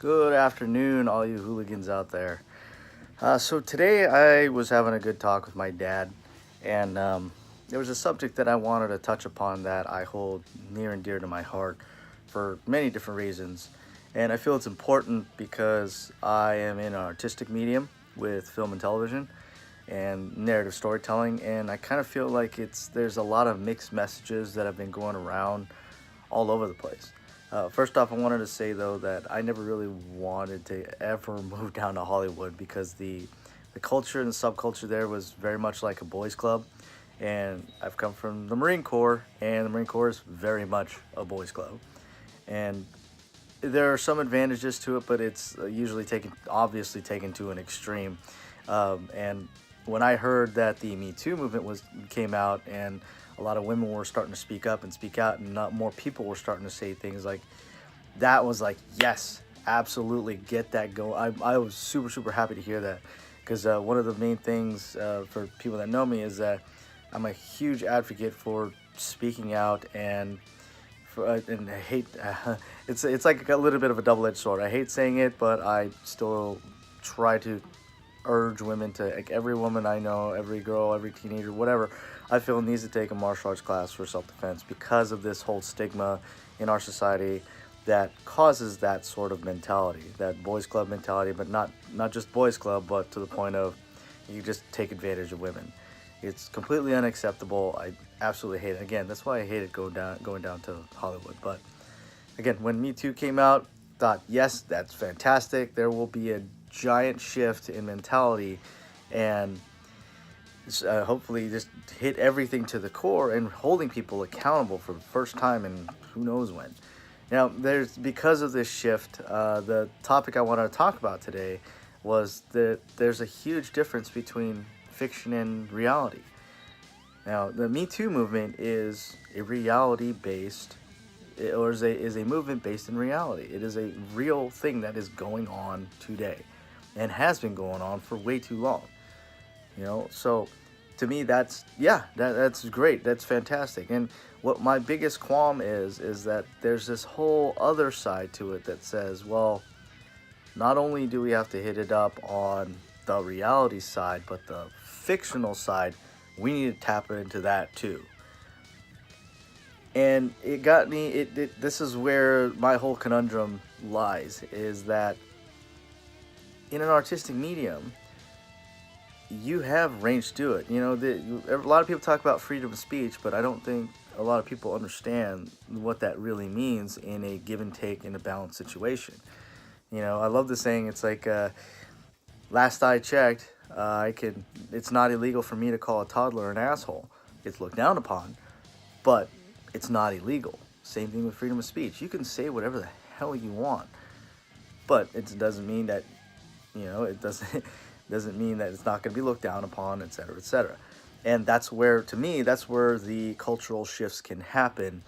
Good afternoon, all you hooligans out there. So today I was having a good talk with my dad, and there was a subject that I wanted to touch upon that I hold near and dear to my heart for many different reasons. And I feel it's important because I am in an artistic medium with film and television and narrative storytelling, and I kind of feel like there's a lot of mixed messages that have been going around all over the place. First off, I wanted to say though that I never really wanted to ever move down to Hollywood because the culture and the subculture there was very much like a boys' club, and I've come from the Marine Corps, and the Marine Corps is very much a boys' club, and there are some advantages to it, but it's usually obviously taken to an extreme. And when I heard that the Me Too movement came out, and a lot of women were starting to speak up and speak out, and not more people were starting to say things like that, was like, yes, absolutely, get that going. I was super happy to hear that, because one of the main things for people that know me is that I'm a huge advocate for speaking out, and I hate it's like a little bit of a double-edged sword. I hate saying it, but I still try to urge women to, like, every woman I know, every girl, every teenager, whatever, I feel needs to take a martial arts class for self-defense because of this whole stigma in our society that causes that sort of mentality, that boys club mentality, but not just boys club, but to the point of you just take advantage of women. It's completely unacceptable. I absolutely hate it. Again, that's why I hated going down to Hollywood. But again, when Me Too came out, thought, yes, that's fantastic. There will be a giant shift in mentality, and hopefully just hit everything to the core and holding people accountable for the first time in who knows when. Now, because of this shift, the topic I wanted to talk about today was that there's a huge difference between fiction and reality. Now, the Me Too movement is a reality-based, or is a movement based in reality. It is a real thing that is going on today, and has been going on for way too long. So to me, that's great. That's fantastic. And what my biggest qualm is that there's this whole other side to it that says, well, not only do we have to hit it up on the reality side, but the fictional side, we need to tap into that too. And it got me, this is where my whole conundrum lies, is that in an artistic medium, you have range to do it. A lot of people talk about freedom of speech, but I don't think a lot of people understand what that really means in a give and take, in a balanced situation. I love the saying, it's like, last I checked, it's not illegal for me to call a toddler an asshole. It's looked down upon, but it's not illegal. Same thing with freedom of speech. You can say whatever the hell you want, but it doesn't mean that, it doesn't mean that it's not going to be looked down upon, etc., etc. And that's where the cultural shifts can happen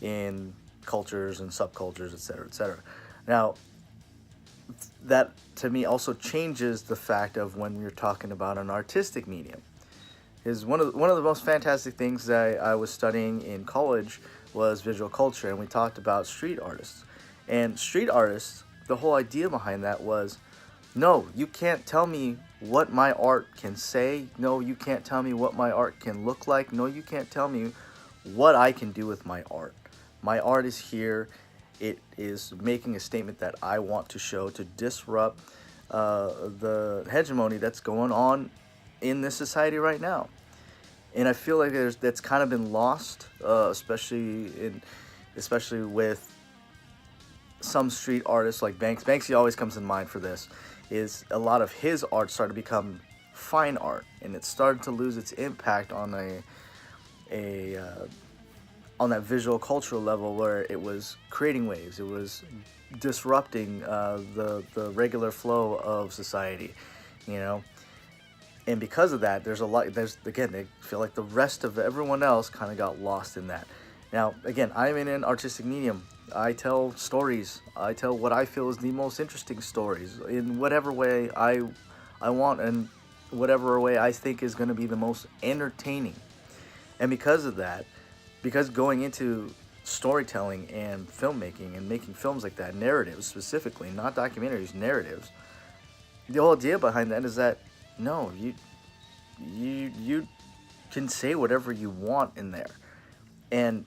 in cultures and subcultures, etc., etc. Now, that to me also changes the fact of when you're talking about an artistic medium. Is one of the most fantastic things that I was studying in college was visual culture, and we talked about street artists. And street artists, the whole idea behind that was, no, you can't tell me what my art can say. No, you can't tell me what my art can look like. No, you can't tell me what I can do with my art. My art is here. It is making a statement that I want to show to disrupt the hegemony that's going on in this society right now. And I feel like that's kind of been lost, especially with some street artists like Banks. Banksy always comes in mind for this. Is a lot of his art started to become fine art, and it started to lose its impact on on that visual cultural level, where it was creating waves, it was disrupting the regular flow of society, And because of that, they feel like the rest of everyone else kind of got lost in that. Now, again, I'm in an artistic medium. I tell stories. I tell what I feel is the most interesting stories in whatever way I want, and whatever way I think is going to be the most entertaining. And because of that, because going into storytelling and filmmaking and making films like that, narratives specifically, not documentaries, narratives. The whole idea behind that is that no, you can say whatever you want in there. And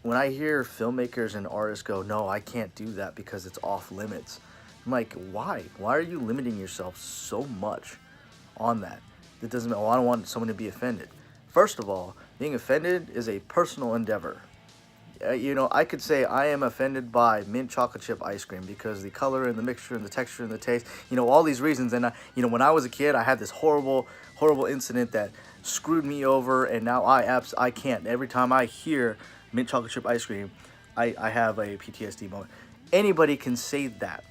when I hear filmmakers and artists go, no, I can't do that because it's off limits, I'm like, why? Why are you limiting yourself so much on that? That doesn't mean, oh, I don't want someone to be offended. First of all, being offended is a personal endeavor. I could say I am offended by mint chocolate chip ice cream because the color and the mixture and the texture and the taste, all these reasons. And when I was a kid, I had this horrible, horrible incident that screwed me over, and now I can't. Every time I hear mint chocolate chip ice cream, I have a PTSD moment. Anybody can say that.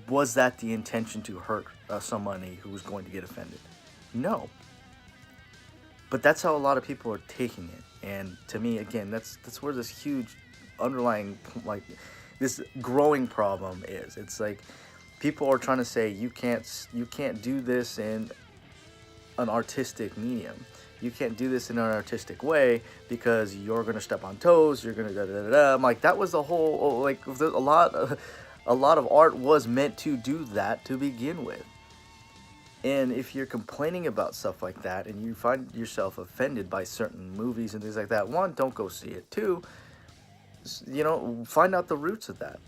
Was that the intention to hurt somebody who was going to get offended? No. But that's how a lot of people are taking it. And to me, again, that's where this huge underlying, like, this growing problem is. It's like people are trying to say you can't do this in an artistic medium. You can't do this in an artistic way because you're gonna step on toes. You're gonna da da da da. I'm like, that was the whole, like, a lot of art was meant to do that to begin with. And if you're complaining about stuff like that and you find yourself offended by certain movies and things like that, one, don't go see it. Two, find out the roots of that.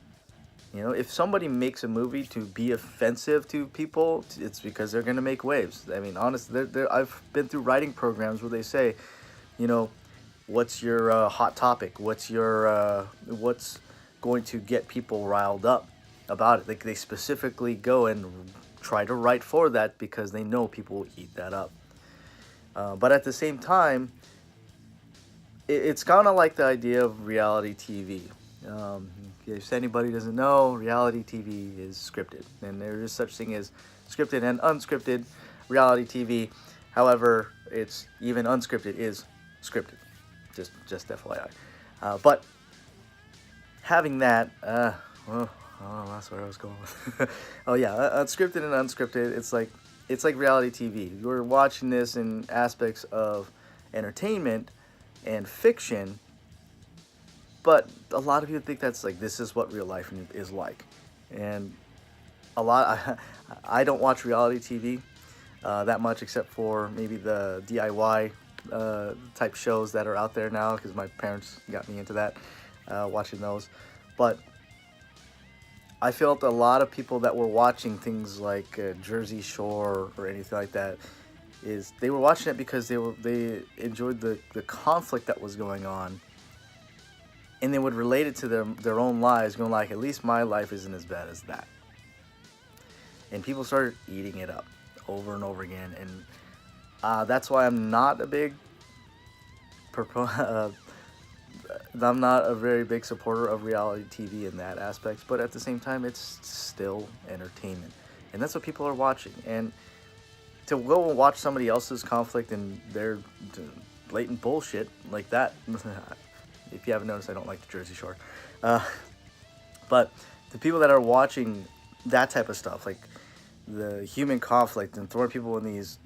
If somebody makes a movie to be offensive to people, it's because they're going to make waves. I mean, honestly, I've been through writing programs where they say, what's your hot topic? What's going to get people riled up about it? They specifically go and try to write for that because they know people will eat that up. But at the same time, it's kind of like the idea of reality TV. If anybody doesn't know, reality TV is scripted, and there is such thing as scripted and unscripted reality TV. However, it's even unscripted is scripted. Just FYI. But having that, that's where I was going with. Oh yeah, unscripted and unscripted. It's like reality TV. You're watching this in aspects of entertainment and fiction, but a lot of people think that's like, this is what real life is like. And I don't watch reality TV that much, except for maybe the DIY type shows that are out there now, because my parents got me into that, watching those. But I felt a lot of people that were watching things like Jersey Shore or anything like that, is they were watching it because they enjoyed the conflict that was going on, and they would relate it to their own lives, going like, at least my life isn't as bad as that. And people started eating it up over and over again, and that's why I'm not a big I'm not a very big supporter of reality TV in that aspect, but at the same time, it's still entertainment, and that's what people are watching. And to go and watch somebody else's conflict and their blatant bullshit like that, if you haven't noticed, I don't like the Jersey Shore, but the people that are watching that type of stuff, like the human conflict and throwing people in these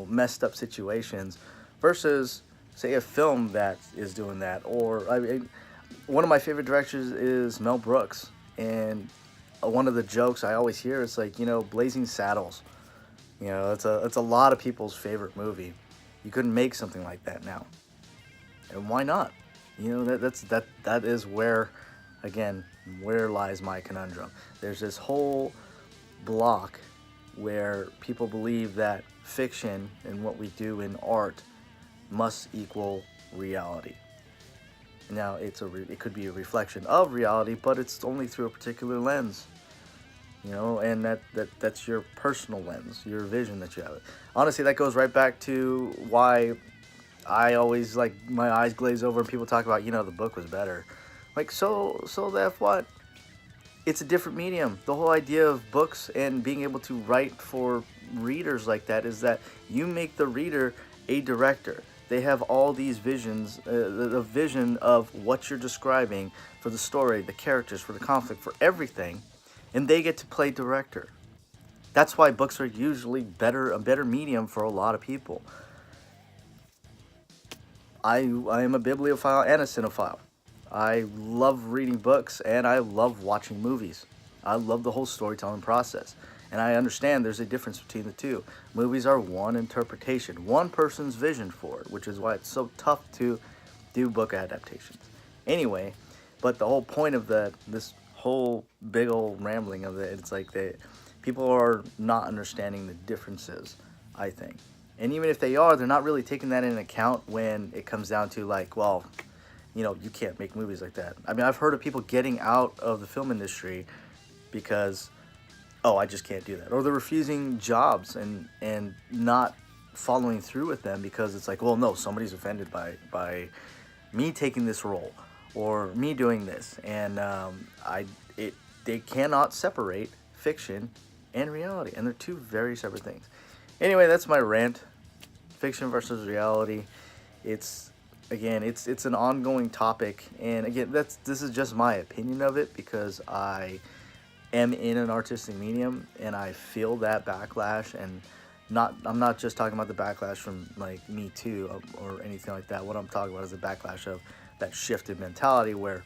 messed up situations, versus say a film that is doing that. Or one of my favorite directors is Mel Brooks, and one of the jokes I always hear is like, Blazing Saddles. It's a lot of people's favorite movie. You couldn't make something like that now, and why not? That is where, again, where lies my conundrum. There's this whole block where people believe that fiction and what we do in art must equal reality. Now, it could be a reflection of reality, but it's only through a particular lens, and that's your personal lens, your vision that you have. Honestly, that goes right back to why I always, like, my eyes glaze over and people talk about, the book was better. Like, so the F what? It's a different medium. The whole idea of books and being able to write for readers like that is that you make the reader a director. They have all these visions, the vision of what you're describing for the story, the characters, for the conflict, for everything, and they get to play director. That's why books are usually a better medium for a lot of people. I am a bibliophile and a cinephile. I love reading books and I love watching movies. I love the whole storytelling process. And I understand there's a difference between the two. Movies are one interpretation, one person's vision for it, which is why it's so tough to do book adaptations. Anyway, but the whole point of this whole big old rambling of it, it's like people are not understanding the differences, I think. And even if they are, they're not really taking that into account when it comes down to like, well, you can't make movies like that. I mean, I've heard of people getting out of the film industry because, oh, I just can't do that. Or they're refusing jobs and not following through with them because it's like, well, no, somebody's offended by me taking this role or me doing this. And they cannot separate fiction and reality. And they're two very separate things. Anyway, that's my rant. Fiction versus reality. It's an ongoing topic, and again, this is just my opinion of it because I am in an artistic medium and I feel that backlash, and I'm not just talking about the backlash from like Me Too or anything like that. What I'm talking about is the backlash of that shifted mentality where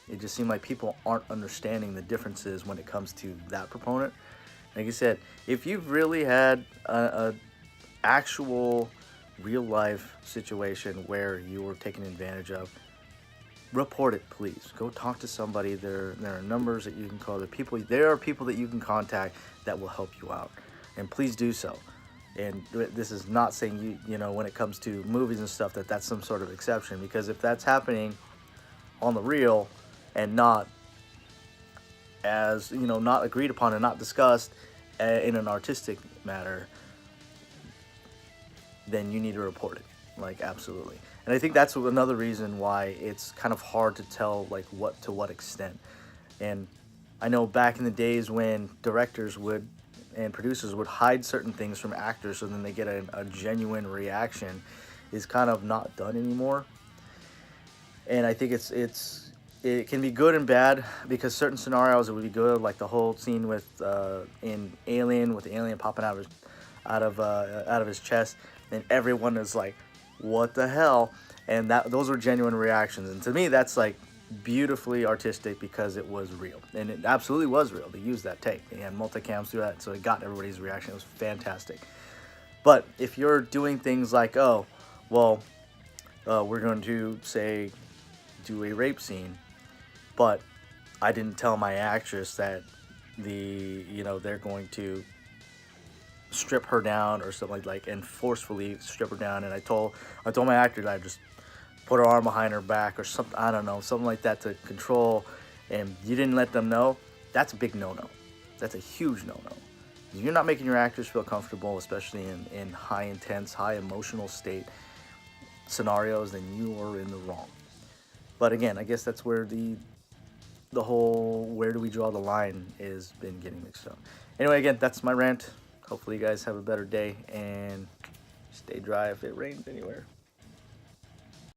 it just seemed like people aren't understanding the differences when it comes to that proponent. Like I said, if you've really had a actual real life situation where you were taken advantage of, report it, please. Go talk to somebody. There are numbers that you can call. There are people that you can contact that will help you out, and please do so. And this is not saying when it comes to movies and stuff that's some sort of exception, because if that's happening on the real and not as not agreed upon and not discussed in an artistic matter, then you need to report it, like absolutely. And I think that's another reason why it's kind of hard to tell like what extent. And I know back in the days when directors and producers would hide certain things from actors so then they get a genuine reaction is kind of not done anymore. And I think it can be good and bad because certain scenarios it would be good, like the whole scene with in Alien with the alien popping out of his chest, and everyone is like, "What the hell?" And those were genuine reactions, and to me that's like beautifully artistic because it was real, and it absolutely was real. They used that take. They had multicams through that, so it got everybody's reaction. It was fantastic. But if you're doing things like, oh, well, we're going to say do a rape scene, but I didn't tell my actress that they're going to strip her down or something like and forcefully strip her down, and I told my actor that I just put her arm behind her back or something, I don't know, something like that to control, and you didn't let them know, that's a big no-no. That's a huge no-no. If you're not making your actors feel comfortable, especially in high intense, high emotional state scenarios, then you are in the wrong. But again, I guess that's where the whole where do we draw the line is been getting mixed up. Anyway, again, that's my rant. Hopefully you guys have a better day and stay dry if it rains anywhere.